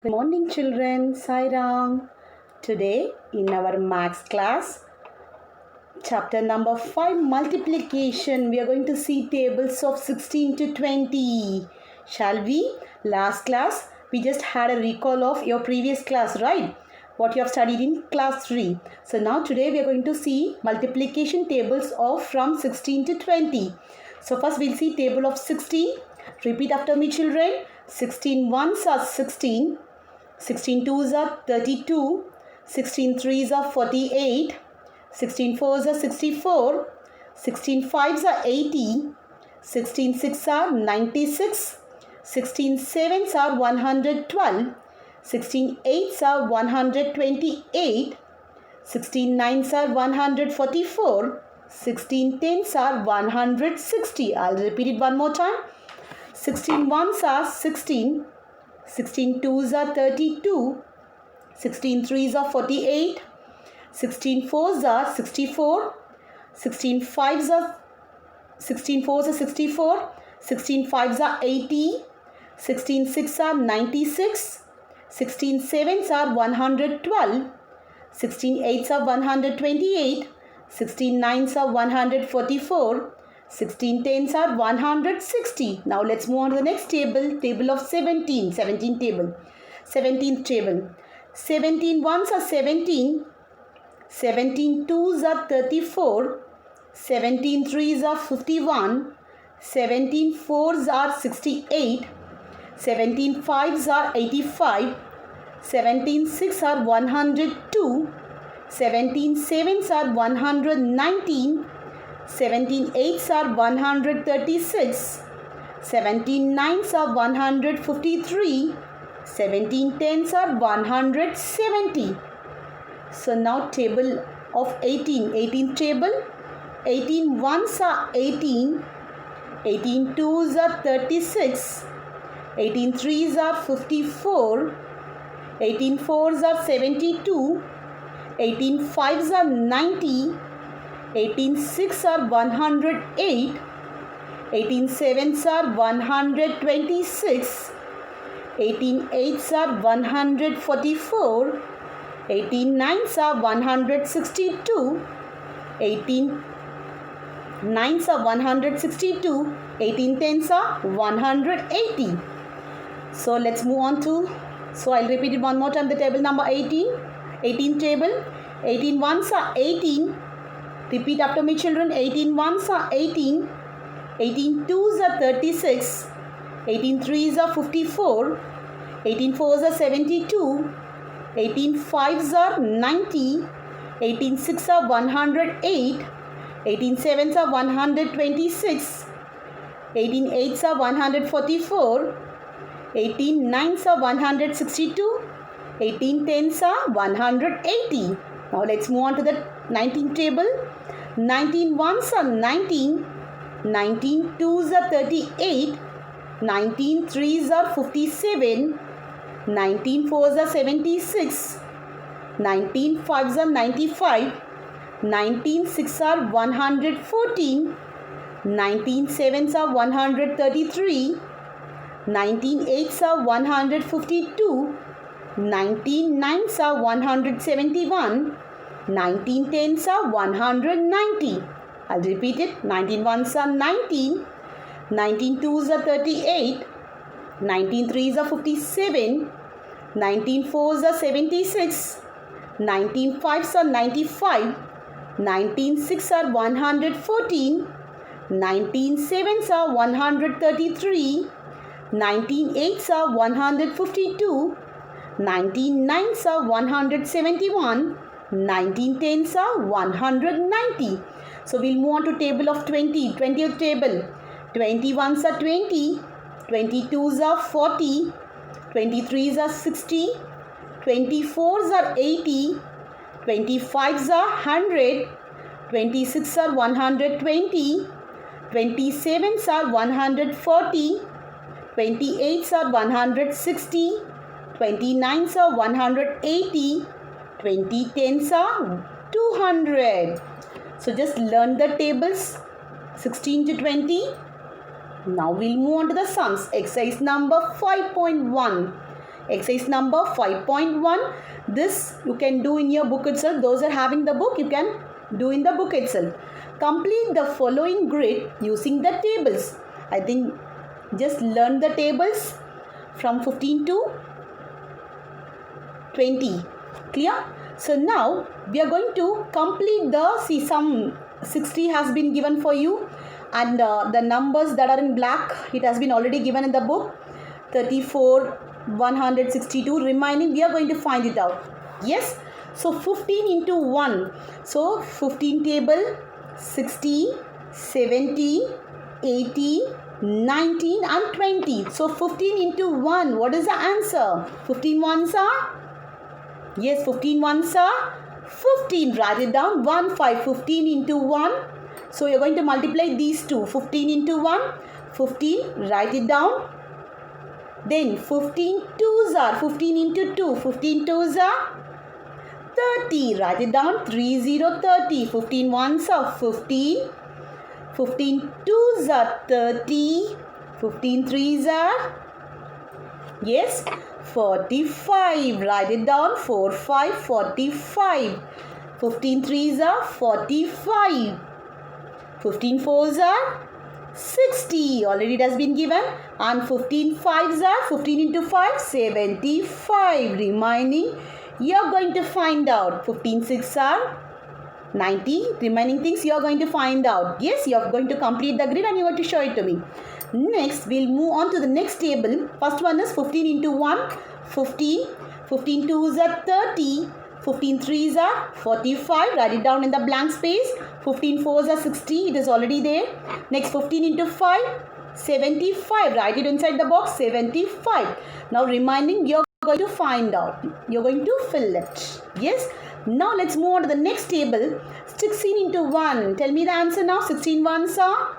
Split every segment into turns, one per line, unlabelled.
Good morning, children. Sai Ram. Today, in our maths class, chapter number 5, multiplication, we are going to see tables of 16 to 20. Shall we? Last class, we just had a recall of your previous class, right? What you have studied in class 3. So now today we are going to see multiplication tables of from 16 to 20. So first we'll see table of 16. Repeat after me, children. 16 ones are 16. 16 twos are 32, 16 threes are 48, 16 fours are 64, 16 fives are 80, 16 six are 96, 16 sevens are 112, 16 eights are 128, 16 nines are 144, 16 tens are 160. I'll repeat it one more time. 16 ones are 16. 16 twos are 32, 16 threes are 48, 16 fours are 64, 16 fives are 16 fours are 64, 16 fives are 80, 16 six are 96, 16 sevens are 112, 16 eights are 128, 16 nines are 144, 16 tens are 160. Now let's move on to the next table. Table of 17. 17 table. 17th table. 17 ones are 17. 17 twos are 34. 17 threes are 51. 17 fours are 68. 17 fives are 85. 17 six are 102. 17 sevens are 119. 17 eights are 136, 17 nines are 153, 17 tens are 170. So now table of 18, 18th table, 18 ones are 18, 18 twos are 36, 18 threes are 54, 18 fours are 72, 18 fives are 90, 18 six are 108, 18 sevens are 126, 18 eights are 144, 18 nines are 162, 18 nines are 162, 18 tens are 180. So let's move on to, so I'll repeat it one more time, the table number 18, 18 table, 18 ones are 18. Repeat after me, children. 18 ones are 18, 18 twos are 36, 18 threes are 54, 18 fours are 72, 18 fives are 90, 18 six are 108, 18 sevens are 126, 18 eights are 144, 18 nines are 162, 18 tens are 180. Now let's move on to the 19th table. 19 ones are 19, 19 twos are 38, 19 threes are 57, 19 fours are 76, 19 fives are 95, 19 six are 114, 19 sevens are 133, 19 eights are 152, 19 nines are 171, 19 tens are 190. I'll repeat it. 19 ones are 19, 19 twos are 38, 19 threes are 57, 19 fours are 76, 19 fives are 95, 19 six are 114, 19 sevens are 133, 19 eights are 152, 19 nines are 171, 19 tens are 190. So we'll move on to table of 20, 20th table. 20 ones are 20, 22s are 40, 23s are 60, 24s are 80, 25s are 100, 26 are 120, 27s are 140, 28s are 160, 29s are 180, 20 tens are 200. So just learn the tables 16 to 20. Now we'll move on to the sums. Exercise number 5.1. Exercise number 5.1. This you can do in your book itself. Those are having the book, you can do in the book itself. Complete the following grid using the tables. I think just learn the tables from 15 to 20. Clear? So now we are going to complete the some 60 has been given for you, and the numbers that are in black, it has been already given in the book. 34, 162 remaining, we are going to find it out. Yes. So 15 into 1. So 15 table, 16, 17, 18, 19 and 20. So 15 into 1. What is the answer? 15 ones are? Yes, 15 ones are 15. Write it down. 1, 5. 15 into 1. So you're going to multiply these two. 15 into 1. 15. Write it down. Then 15 twos are 15 into 2. 15 twos are 30. Write it down. 3, 0, 30. 15 ones are 15. 15 twos are 30. 15 threes are, yes, 45. Write it down. 4, 5, 45. 15 threes are 45. 15 fours are 60. Already it has been given. And 15 fives are 15 into 5, 75. Remaining, you are going to find out. 15 6 are 90. Remaining things you are going to find out. Yes, you are going to complete the grid and you are going to show it to me. Next, we'll move on to the next table. First one is 15 into 1, 15. 15 twos are 30. 15 threes are 45. Write it down in the blank space. 15 fours are 60. It is already there. Next, 15 into 5, 75. Write it inside the box. 75. Now, remaining, you're going to find out. You're going to fill it. Yes. Now, let's move on to the next table. 16 into 1. Tell me the answer now. 16 ones are?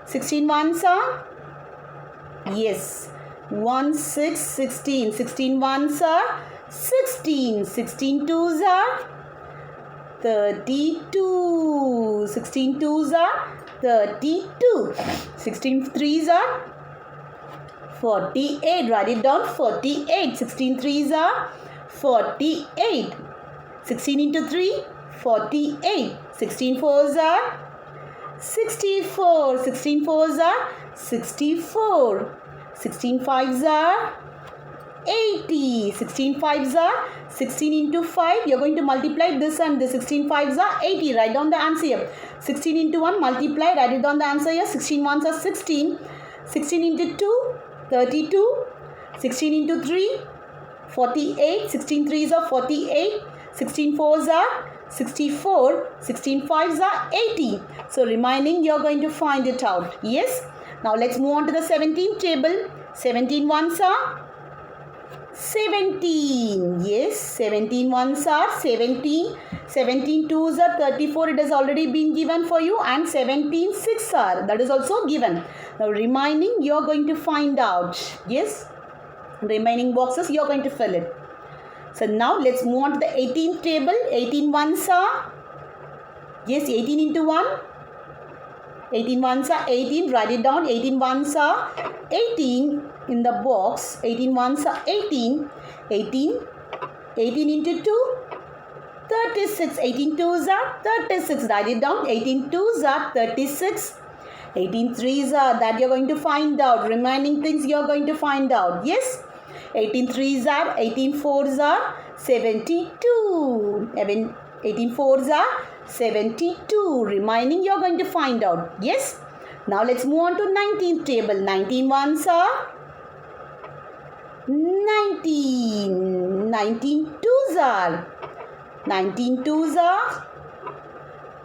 16 ones are? Yes. 1, 6, 16. 16 ones are 16. 16 twos are 32. 16 twos are 32. 16 threes are 48. Write it down. 48. 16 threes are 48. 16 into 3, 48. 16 fours are 64. 16 fours are 64. 16 fives are 80. 16 fives are 16 into 5. You're going to multiply this and this. 16 fives are 80. Write down the answer here. 16 into 1 multiply. Write it down the answer here. 16 ones are 16. 16 into 2, 32. 16 into 3, 48. 16 threes are 48. 16 fours are 64. 16 fives are 80. So remaining, you're going to find it out. Yes. Now let's move on to the 17th table. 17 ones are 17. Yes, 17 ones are 17. 17 twos are 34. It has already been given for you. And 17 6 are. That is also given. Now remaining, you're going to find out. Yes. Remaining boxes, you're going to fill it. So now let's move on to the 18th table. 18 ones are, yes, 18 into 1. 18 ones are 18. Write it down. 18 ones are 18 in the box. 18 ones are 18. 18. 18 into 2. 36. 18 twos are 36. Write it down. 18 twos are 36. 18 threes are, that you're going to find out. Remaining things you're going to find out. Yes. 18 threes are, 18 fours are 72. 18 fours are 72. Remaining you're going to find out. Yes. Now let's move on to 19th table. 19 ones are 19. 19 twos are 19 twos are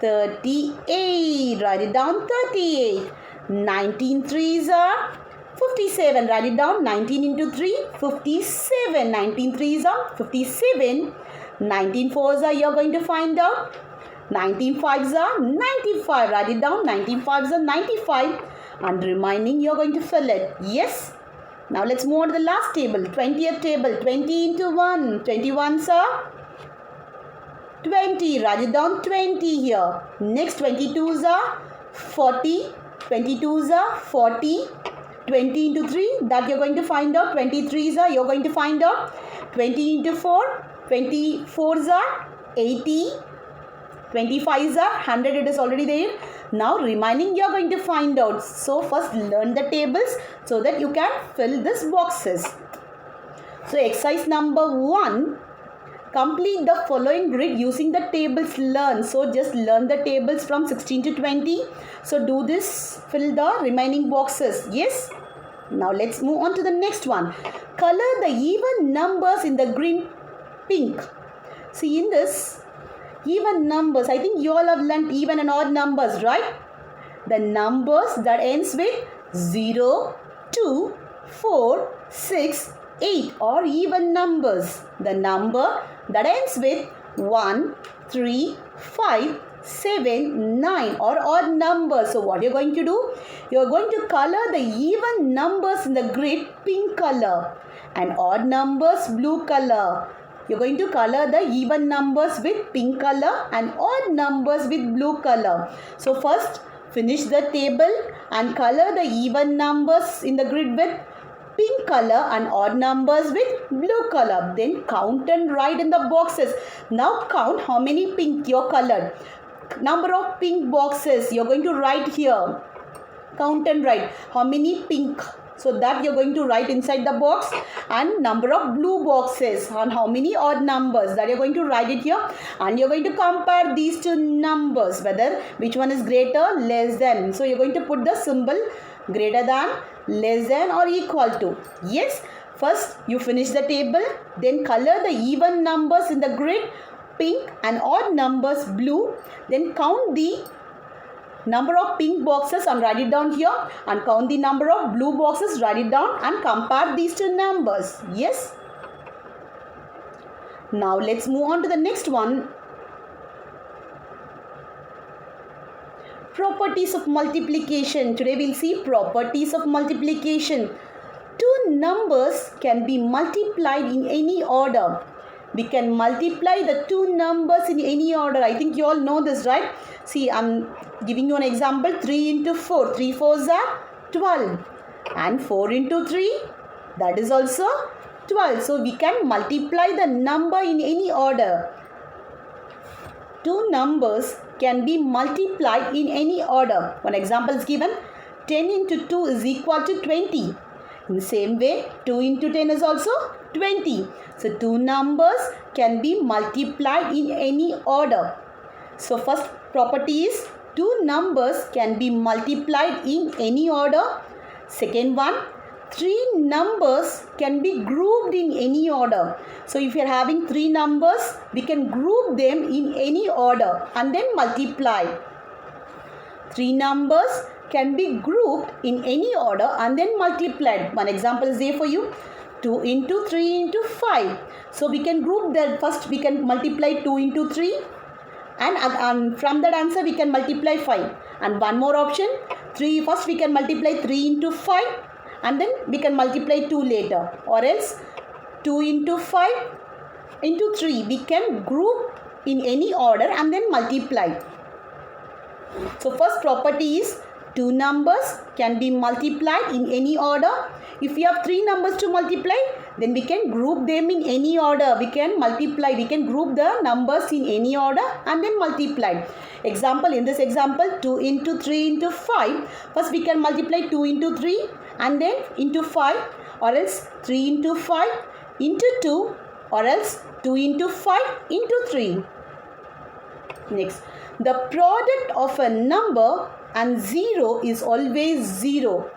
38. Write it down. 38. 19 threes are 57. Write it down. 19 into 3, 57. 19 threes are 57. 19 fours are, you're going to find out. 19 fives are 95. Write it down. 19 fives are 95. And remaining, you're going to fill it. Yes. Now let's move on to the last table. 20th table. 20 into 1. 21s are 20. Write it down. 20 here. Next, 22s are 40. 22s are 40. 20 into 3, that you're going to find out. 23s are, you're going to find out. 20 into 4, 24s are 80. 25s are 100, it is already there. Now remaining you are going to find out. So first learn the tables so that you can fill these boxes. So exercise number 1, complete the following grid using the tables learned. So just learn the tables from 16 to 20. So do this, fill the remaining boxes. Yes. Now let's move on to the next one. Color the even numbers in the green pink. See, in this even numbers, I think you all have learned even and odd numbers, right? The numbers that ends with 0, 2, 4, 6, 8 or even numbers. The number that ends with 1, 3, 5, 7, 9 or odd numbers. So what you're going to do? You're going to color the even numbers in the grid pink color and odd numbers blue color. You're going to color the even numbers with pink color and odd numbers with blue color. So first finish the table and color the even numbers in the grid with pink color and odd numbers with blue color. Then count and write in the boxes. Now count how many pink you colored. Number of pink boxes you're going to write here. Count and write how many pink. So that you're going to write inside the box, and number of blue boxes and how many odd numbers, that you're going to write it here, and you're going to compare these two numbers, whether which one is greater, less than. So you're going to put the symbol greater than, less than or equal to. Yes, first you finish the table, then color the even numbers in the grid pink and odd numbers blue, then count the number of pink boxes and write it down here, and count the number of blue boxes, write it down and compare these two numbers. Yes. Now let's move on to the next one. Properties of multiplication. Today we'll see properties of multiplication. Two numbers can be multiplied in any order. We can multiply the two numbers in any order. I think you all know this, right? See, I'm giving you an example. 3 into 4. 3 4s are 12. And 4 into 3, that is also 12. So we can multiply the number in any order. Two numbers can be multiplied in any order. One example is given. 10 into 2 is equal to 20. In the same way, 2 into 10 is also 20. So two numbers can be multiplied in any order. So first property is two numbers can be multiplied in any order. Second one, three numbers can be grouped in any order. So if you are having three numbers, we can group them in any order and then multiply. Three numbers can be grouped in any order and then multiplied. One example is there for you. 2 into 3 into 5. So we can group that. First we can multiply 2 into 3 and from that answer we can multiply 5. And one more option, 3. First we can multiply 3 into 5 and then we can multiply 2 later. Or else 2 into 5 into 3. We can group in any order and then multiply. So first property is two numbers can be multiplied in any order. If we have three numbers to multiply, then we can group them in any order. We can multiply, we can group the numbers in any order and then multiply. Example, in this example, 2 into 3 into 5. First we can multiply 2 into 3 and then into 5, or else 3 into 5 into 2, or else 2 into 5 into 3. Next, the product of a number and 0 is always 0.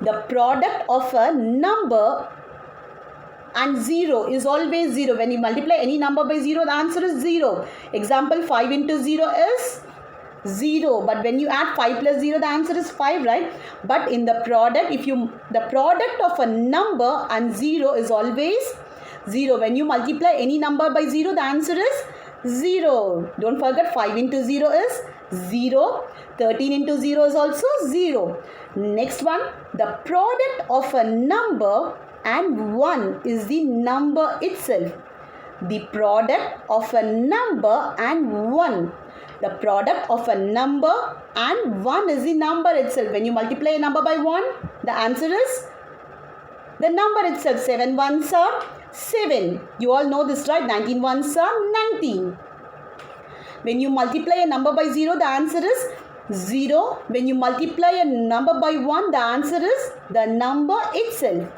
The product of a number and 0 is always 0. When you multiply any number by 0, the answer is 0. Example, 5 into 0 is 0. But when you add 5 plus 0, the answer is 5, right? But in the product, the product of a number and 0 is always 0. When you multiply any number by 0, the answer is 0. Don't forget, 5 into 0 is 0. 13 into 0 is also 0. Next one, the product of a number and 1 is the number itself. The product of a number and 1. The product of a number and 1 is the number itself. When you multiply a number by 1, the answer is the number itself. 7 ones are 7. You all know this, right? 19 ones are 19. When you multiply a number by 0, the answer is 0. When you multiply a number by 1, the answer is the number itself.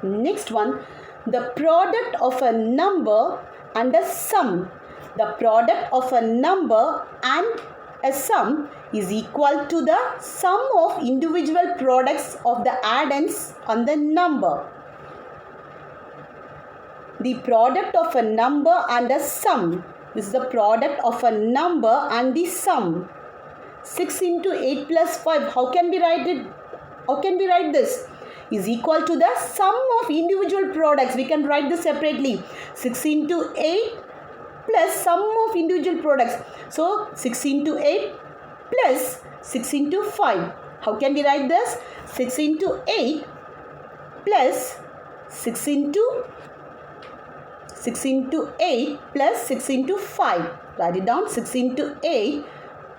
Next one, the product of a number and a sum. The product of a number and a sum is equal to the sum of individual products of the addends on the number. The product of a number and a sum. This is the product of a number and the sum. 6 into 8 plus 5. How can we write it? How can we write this? Is equal to the sum of individual products. We can write this separately. 6 into 8 plus sum of individual products. So 6 into 8 plus 6 into 5. How can we write this? 6 into 8 plus 6 into 8 plus 6 into 5. Write it down. 6 into 8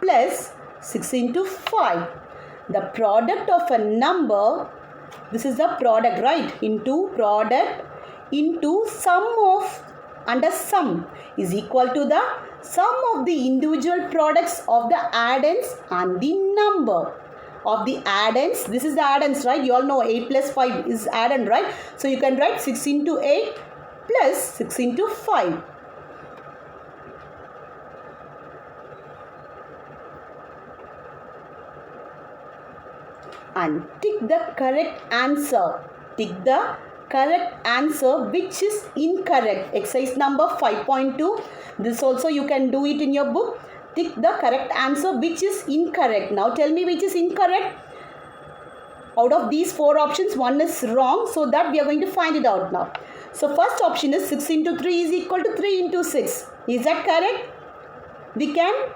plus 6 into 5. The product of a number, this is the product, right? Into product into sum of and a sum is equal to the sum of the individual products of the addends and the number. Of the addends, this is the addends, right? You all know 8 plus 5 is addend, right? So you can write 6 into 8 plus 6 into 5. And tick the correct answer. Tick the correct answer which is incorrect. Exercise number 5.2. This also you can do it in your book. Tick the correct answer which is incorrect. Now tell me which is incorrect. Out of these 4 options, one is wrong. So that we are going to find it out now. So first option is 6 into 3 is equal to 3 into 6. Is that correct? We can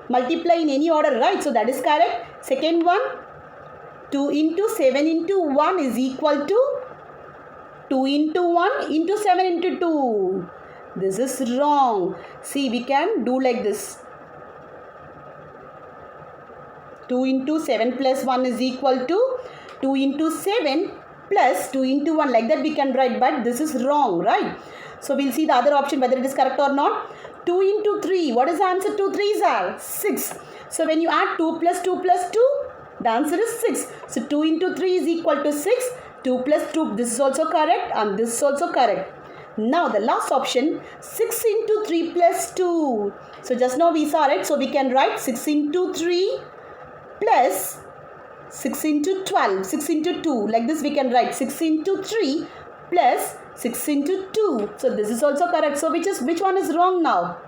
multiply in any order, right? So that is correct. Second one, 2 into 7 into 1 is equal to 2 into 1 into 7 into 2. This is wrong. See, we can do like this. 2 into 7 plus 1 is equal to 2 into 7 plus 2 into 1. Like that we can write, but this is wrong, right? So we'll see the other option whether it is correct or not. 2 into 3. What is the answer? 2 3s are 6. So when you add 2 plus 2 plus 2, the answer is 6. So 2 into 3 is equal to 6. 2 plus 2. This is also correct and this is also correct. Now the last option, 6 into 3 plus 2. So just now we saw it. So we can write 6 into 3 plus 6 into 12. 6 into 2. Like this we can write 6 into 3 plus 6 into 2. So this is also correct. So which one is wrong now?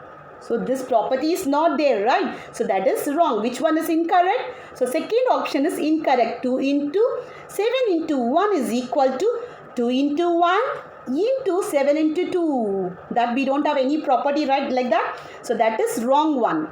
So this property is not there, right? So that is wrong. Which one is incorrect? So second option is incorrect. 2 into 7 into 1 is equal to 2 into 1 into 7 into 2. That we don't have any property, right? Like that. So that is wrong one.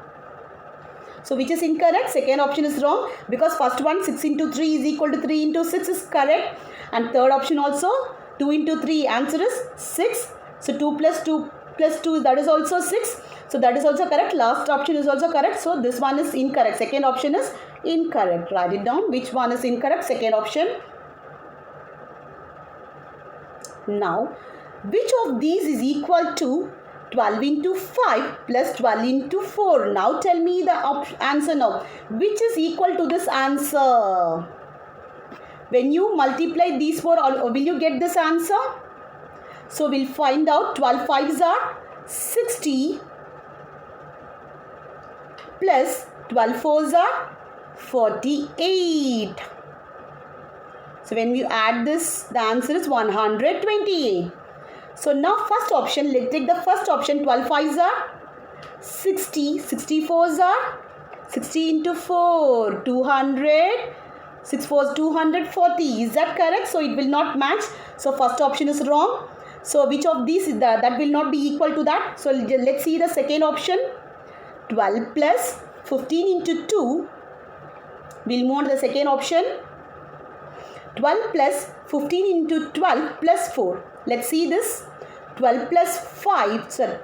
So which is incorrect? Second option is wrong because first one 6 into 3 is equal to 3 into 6 is correct. And third option also 2 into 3 answer is 6. So 2 plus 2 plus 2 that is also 6. So that is also correct. Last option is also correct. So this one is incorrect. Second option is incorrect. Write it down. Which one is incorrect? Second option. Now, which of these is equal to 12 into 5 plus 12 into 4? Now tell me the answer now. Which is equal to this answer? When you multiply these 4, will you get this answer? So we'll find out 12 5s are 60 plus 12 4s are 48. So when we add this, the answer is 128. So now first option, let's take the first option. 12 5s are 60. 64s are 60 into 4. 200. 6 4s 240. Is that correct? So it will not match. So first option is wrong. So which of these is that will not be equal to that? So let's see the second option. 12 plus 15 into 2. We'll move on to the second option. 12 plus 15 into 12 plus 4. Let's see this. 12 plus 5, sorry,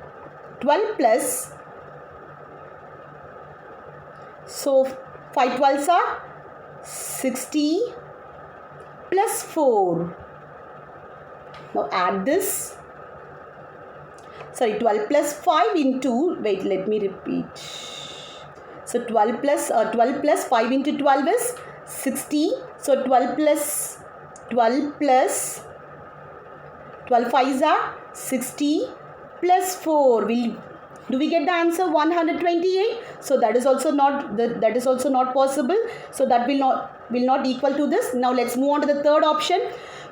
12 plus, so 5 12s are 60 plus 4. Now add this. Sorry, 12 plus 5 into, wait, let me repeat. So 12 plus 5 into 12 is 60. So 12 plus 12 5s are 60 plus 4. Do we get the answer 128? So that is also not possible. So that will not equal to this. Now let's move on to the third option.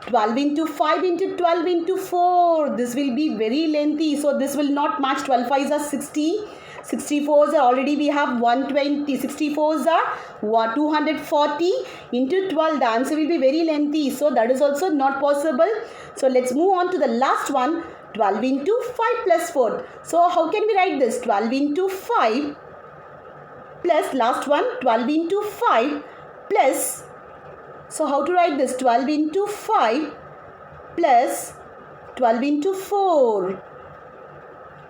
12 into 5 into 12 into 4. This will be very lengthy. So this will not match. 12 5s are 60. 64s are already we have 120. 64s are 240 into 12. The answer will be very lengthy. So that is also not possible. So let's move on to the last one. 12 into 5 plus 4. So how can we write this? 12 into 5 plus last one 12 into 5 plus. So how to write this? 12 into 5 plus 12 into 4.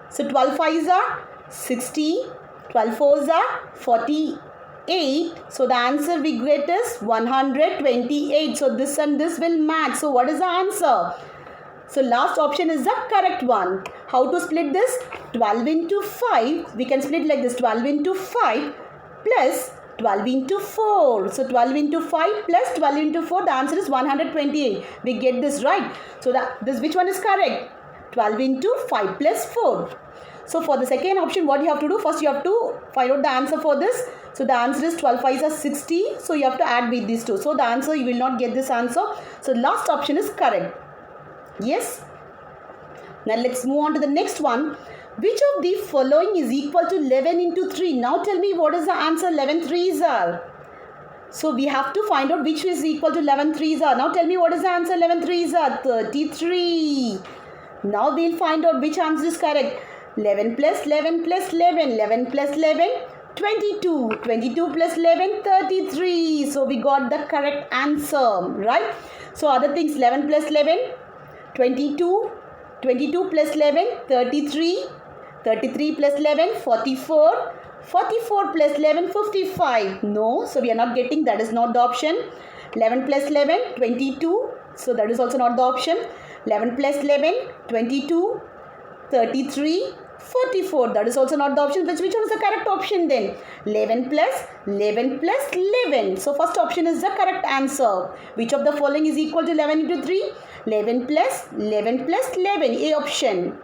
So 12 5s are 60. 12 4s are 48. So the answer we get is 128. So this and this will match. So what is the answer? So last option is the correct one. How to split this? 12 into 5. We can split like this. 12 into 5 plus 12 into 4. So 12 into 5 plus 12 into 4. The answer is 128. We get this right. So which one is correct? 12 into 5 plus 4. So for the second option, what you have to do? First you have to find out the answer for this. So the answer is 12 5s are 60. So you have to add with these two. So the answer, you will not get this answer. So last option is correct. Yes. Now let's move on to the next one. Which of the following is equal to 11 into 3? Now tell me what is the answer 11 3s are. So we have to find out which is equal to 11 3s are. Now tell me what is the answer 11 3s are. 33. Now we'll find out which answer is correct. 11 plus 11 plus 11. 11 plus 11. 22. 22 plus 11. 33. So we got the correct answer. Right. So other things 11 plus 11. 22. 22 plus 11. 33. 33 plus 11, 44. 44 plus 11, 55. No, so we are not getting, that is not the option. 11 plus 11, 22. So that is also not the option. 11 plus 11, 22. 33, 44. That is also not the option. Which one is the correct option then? 11 plus 11 plus 11. So first option is the correct answer. Which of the following is equal to 11 into 3? 11 plus 11 plus 11. A option.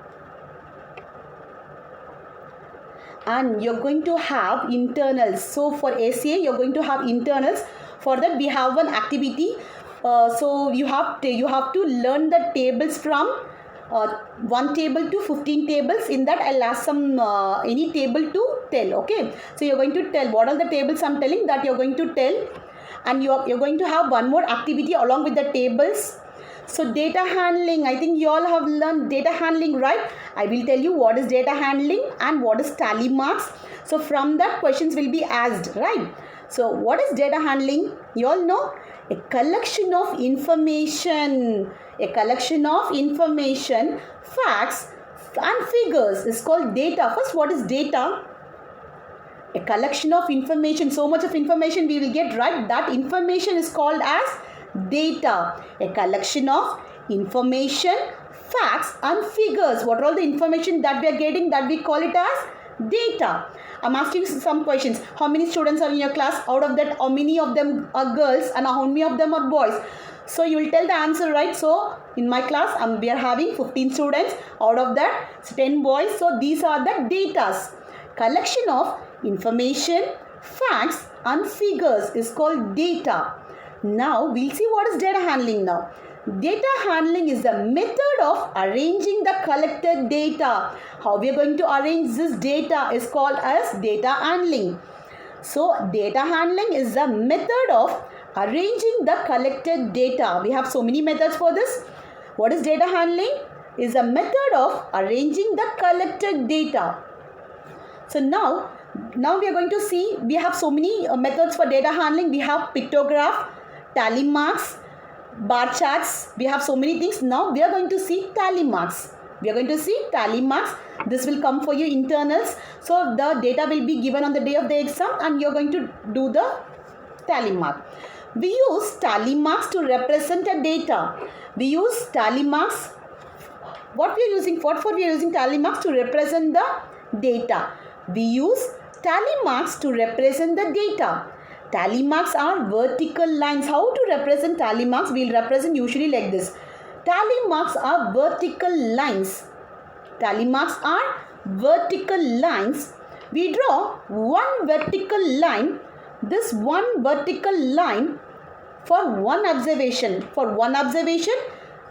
And you're going to have internals. So for ACA, you're going to have internals. For that, we have one activity. So you have to learn the tables from 1 table to 15 tables. In that, I'll ask some any table to tell. Okay. So you're going to tell what are the tables I'm telling, that you're going to tell. And you're going to have one more activity along with the tables. So data handling, I think you all have learned data handling, right? I will tell you what is data handling and what is tally marks. So from that, questions will be asked, right? So what is data handling? You all know, a collection of information. A collection of information, facts and figures is called data. First, what is data? A collection of information. So much of information we will get, right? That information is called as data. A collection of information, facts and figures. What are all the information that we are getting, that we call it as data. I'm asking you some questions. How many students are in your class? Out of that, how many of them are girls and how many of them are boys? So you will tell the answer, right? So in my class, we are having 15 students. Out of that, 10 boys. So these are the datas. Collection of information, facts and figures is called data. Now we'll see what is data handling now. Data handling is the method of arranging the collected data. How we are going to arrange this data is called as data handling. So data handling is the method of arranging the collected data. We have so many methods for this. What is data handling? Is a method of arranging the collected data. So now we are going to see, we have so many methods for data handling. We have pictograph, tally marks, bar charts. We have so many things. Now we are going to see tally marks. We are going to see tally marks. This will come for your internals. So the data will be given on the day of the exam and you are going to do the tally mark. We use tally marks to represent a data. We use tally marks. What for we are using tally marks? To represent the data. We use tally marks to represent the data. Tally marks are vertical lines. How to represent tally marks? We will represent usually like this. Tally marks are vertical lines. Tally marks are vertical lines. We draw one vertical line. This one vertical line for one observation. For one observation,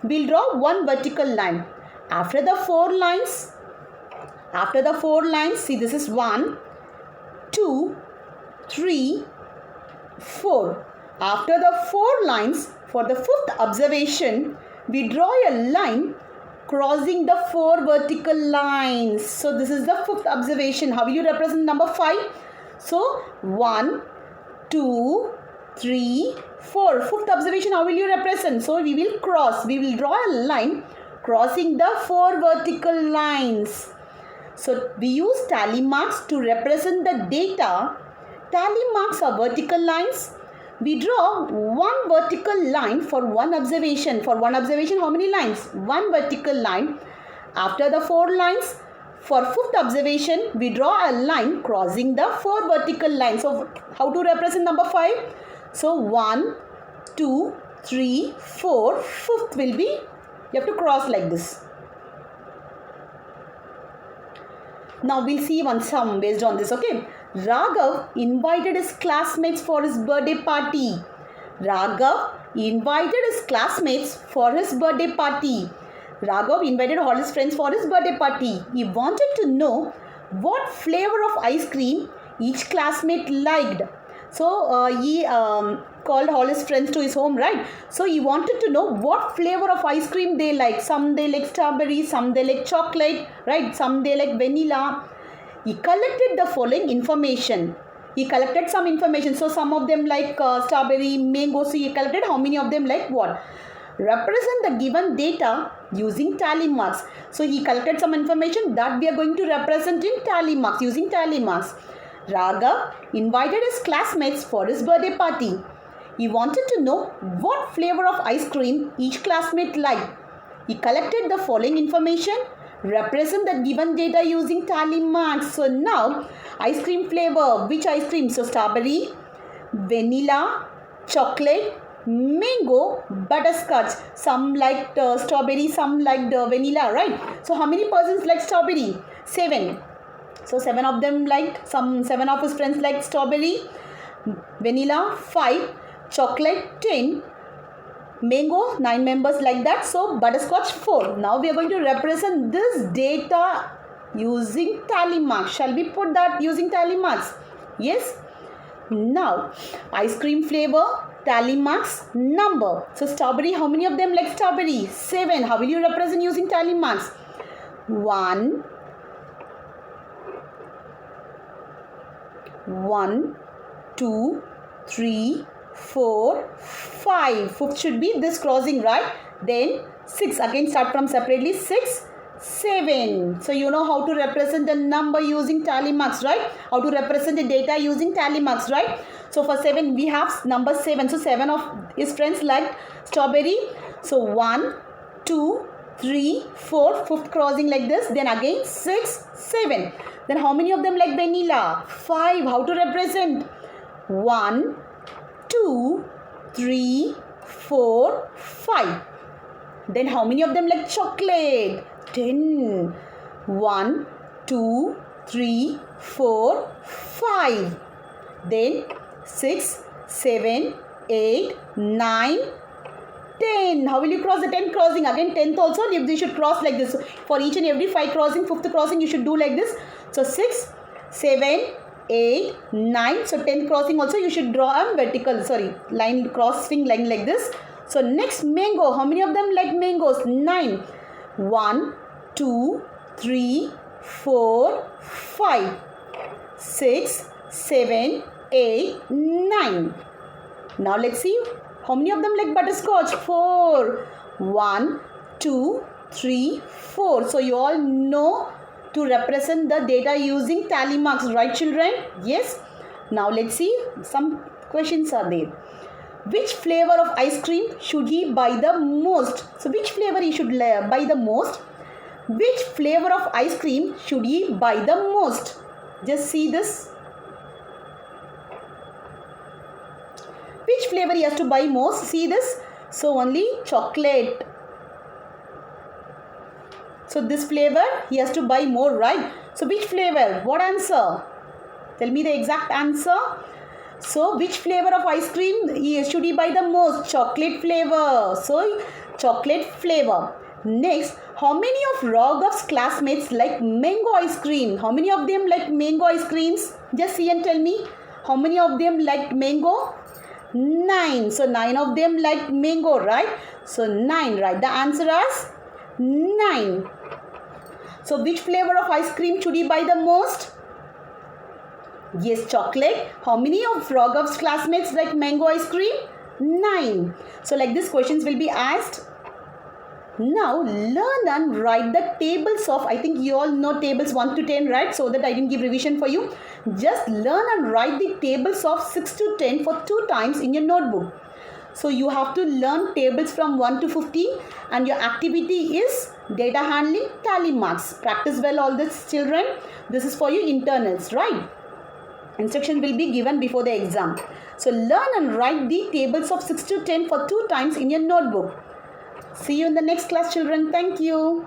we'll draw one vertical line. After the four lines, see this is 1, 2, 3, 4. After the 4 lines, for the fifth observation, we draw a line crossing the 4 vertical lines. So this is the fifth observation. How will you represent number 5? So 1, 2, 3, 4. Fifth observation, how will you represent? So we will draw a line crossing the 4 vertical lines. So we use tally marks to represent the data. Tally marks are vertical lines. We draw one vertical line for one observation. For one observation, how many lines? One vertical line. After the 4 lines, for fifth observation, we draw a line crossing the 4 vertical lines. So how to represent number 5? So 1, 2, 3, 4. Fifth will be, you have to cross like this. Now we'll see one sum based on this, okay? Raghav invited his classmates for his birthday party. Raghav invited his classmates for his birthday party. Raghav invited all his friends for his birthday party. He wanted to know what flavor of ice cream each classmate liked. So he called all his friends to his home, right? So he wanted to know what flavor of ice cream they like. Some they like strawberry, some they like chocolate, right? Some they like vanilla. He collected the following information. He collected some information. So some of them like strawberry, mango. So he collected how many of them like what. Represent the given data using tally marks. So he collected some information that we are going to represent in tally marks, using tally marks. Raghav invited his classmates for his birthday party. He wanted to know what flavor of ice cream each classmate liked. He collected the following information. Represent the given data using tally marks. So now, ice cream flavor. Which ice cream? So strawberry, vanilla, chocolate, mango, butterscotch. Some liked strawberry, some liked vanilla, right? So how many persons like strawberry? 7. So 7 of them liked, 7 of his friends liked strawberry, vanilla 5, chocolate 10, mango 9 members like that. So butterscotch 4. Now we are going to represent this data using tally marks. Shall we put that using tally marks? Yes. Now ice cream flavor, tally marks, number. So strawberry, how many of them like strawberry? 7. How will you represent using tally marks? 1, 2, 3, 4, 5. Fifth should be this crossing, right? Then 6. Again start from separately. 6, 7. So you know how to represent the number using tally marks, right? How to represent the data using tally marks, right? So for 7 we have number 7. So 7 of his friends liked strawberry. So 1, 2, 3, 4. Fifth crossing like this. Then again 6, 7. Then how many of them like vanilla? 5. How to represent? 1, 2, 3, 4, 5. Then how many of them like chocolate? 10. 1, 2, 3, 4, 5. Then 6, 7, 8, 9, 10. How will you cross the 10th crossing? Again 10th also you should cross like this. For each and every 5 crossing, 5th crossing you should do like this. So 6, 7, 8, 9. So 10th crossing also you should draw a vertical, line, crossing line like this. So next mango. How many of them like mangoes? 9. 1, 2, 3, 4, 5. 6, 7, 8, 9. Now let's see How many of them like butterscotch? 4. 1, 2, 3, 4. So you all know to represent the data using tally marks, right children? Yes. Now let's see, some questions are there. Which flavor of ice cream should he buy the most? So which flavor he should buy the most? Which flavor of ice cream should he buy the most? Just see this. Which flavor he has to buy most? See this. So only chocolate. So this flavor he has to buy more, right? So which flavor? What answer? Tell me the exact answer. So which flavor of ice cream should he buy the most? Chocolate flavor. So chocolate flavor. Next, how many of Raghav's classmates like mango ice cream? How many of them like mango ice creams? Just see and tell me. How many of them liked mango? 9. So 9 of them liked mango, right? So 9, right? The answer is 9. So which flavor of ice cream should he buy the most? Yes, chocolate. How many of Raghav's classmates like mango ice cream? 9. So like this questions will be asked. Now learn and write the tables of, I think you all know tables 1 to 10, right? So that I didn't give revision for you. Just learn and write the tables of 6 to 10 for 2 times in your notebook. So you have to learn tables from 1 to 50 and your activity is data handling, tally marks. Practice well all this children. This is for your internals, right? Instruction will be given before the exam. So learn and write the tables of 6 to 10 for 2 times in your notebook. See you in the next class children. Thank you.